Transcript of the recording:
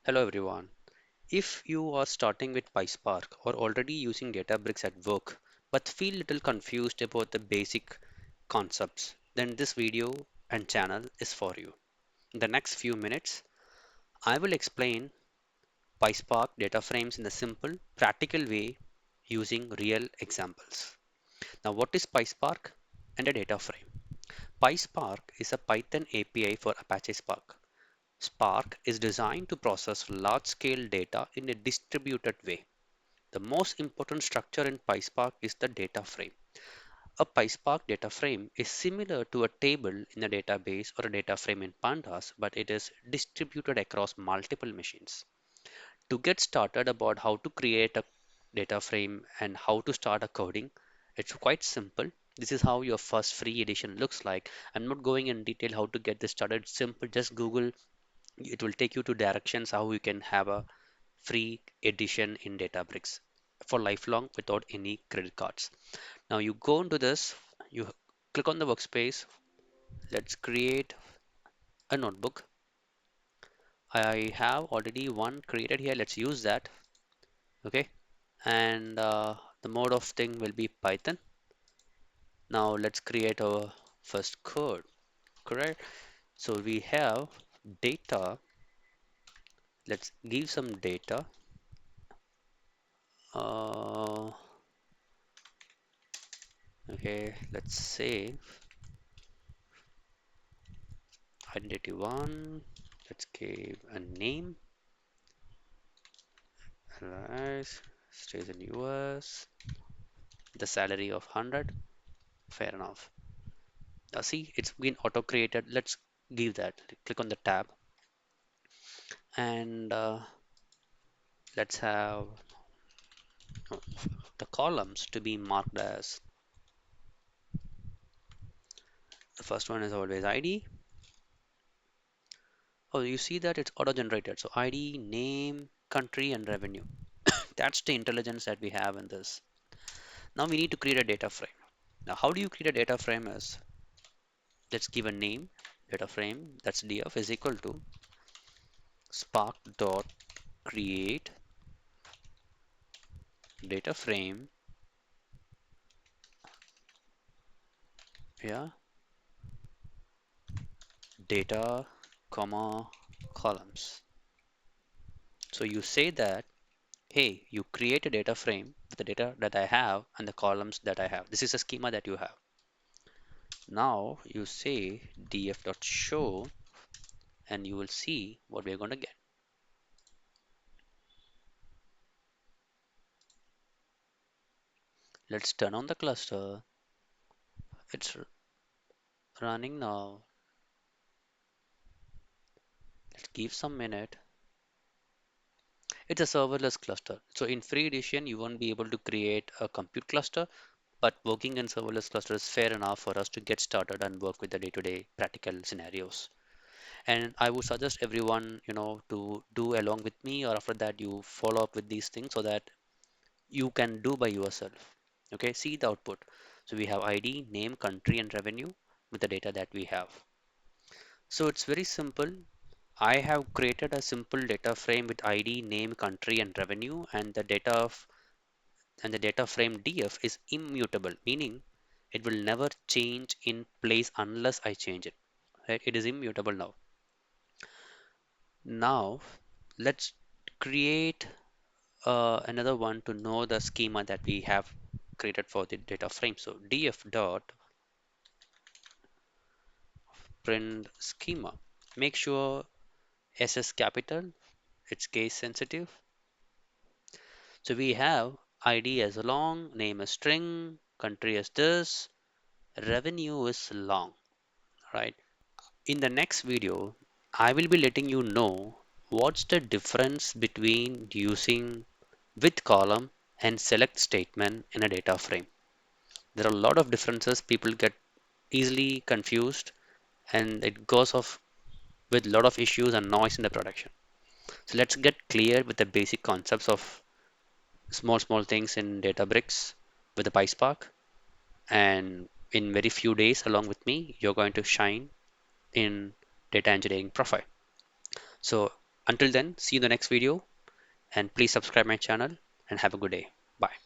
Hello everyone. If you are starting with PySpark or already using Databricks at work but feel little confused about the basic concepts, then this video and channel is for you. In the next few minutes, I will explain PySpark DataFrames in a simple, practical way using real examples. Now, what is PySpark and a data frame? PySpark is a Python API for Apache Spark. Spark is designed to process large-scale data in a distributed way. The most important structure in PySpark is the data frame. A PySpark data frame is similar to a table in a database or a data frame in Pandas, but it is distributed across multiple machines. To get started about how to create a data frame and how to start a coding, it's quite simple. This is how your first free edition looks like. I'm not going in detail how to get this started. It's simple. Just Google. It will take you to directions how you can have a free edition in Databricks for lifelong without any credit cards. Now you go into this, you click on the workspace. Let's create a notebook. I have already one created here. Let's use that. Okay. And the mode of thing will be Python. Now let's create our first code. Correct. So we have data. Let's give some data. Uh, okay. Let's say identity one. Let's give a name. Alright, stays in US. The salary of 100. Fair enough. Now see, it's been auto created. Let's give that. Click on the tab and let's have the columns to be marked as the first one is always ID. Oh, you see that it's auto generated. So ID, name, country, and revenue. That's the intelligence that we have in this. Now we need to create a data frame. Now, how do you create a data frame is let's give a name, data frame, that's df is equal to spark dot create data frame, yeah, data comma columns. So you say that, hey, you create a data frame with the data that I have and the columns that I have. This is a schema that you have. Now you say df.show and you will see what we're going to get. Let's turn on the cluster. It's running now. Let's give some minute. It's a serverless cluster. So in free edition, you won't be able to create a compute cluster, but working in serverless cluster is fair enough for us to get started and work with the day-to-day practical scenarios. And I would suggest everyone, to do along with me, or after that you follow up with these things so that you can do by yourself. Okay, see the output. So we have ID, name, country, and revenue with the data that we have. So it's very simple. I have created a simple data frame with ID, name, country, and revenue, and the data frame df is immutable, meaning it will never change in place unless I change it. Right? It is immutable now. Now let's create another one to know the schema that we have created for the data frame. So df dot print schema. Make sure SS capital, it's case sensitive. So we have ID as long, name as string, country as this, revenue is long, right? In the next video, I will be letting you know what's the difference between using with column and select statement in a data frame. There are a lot of differences. People get easily confused and it goes off with a lot of issues and noise in the production. So let's get clear with the basic concepts of small things in Databricks with the PySpark. And in very few days, along with me, you're going to shine in data engineering profile. So Until then, see you in the next video and please subscribe my channel and have a good day. Bye.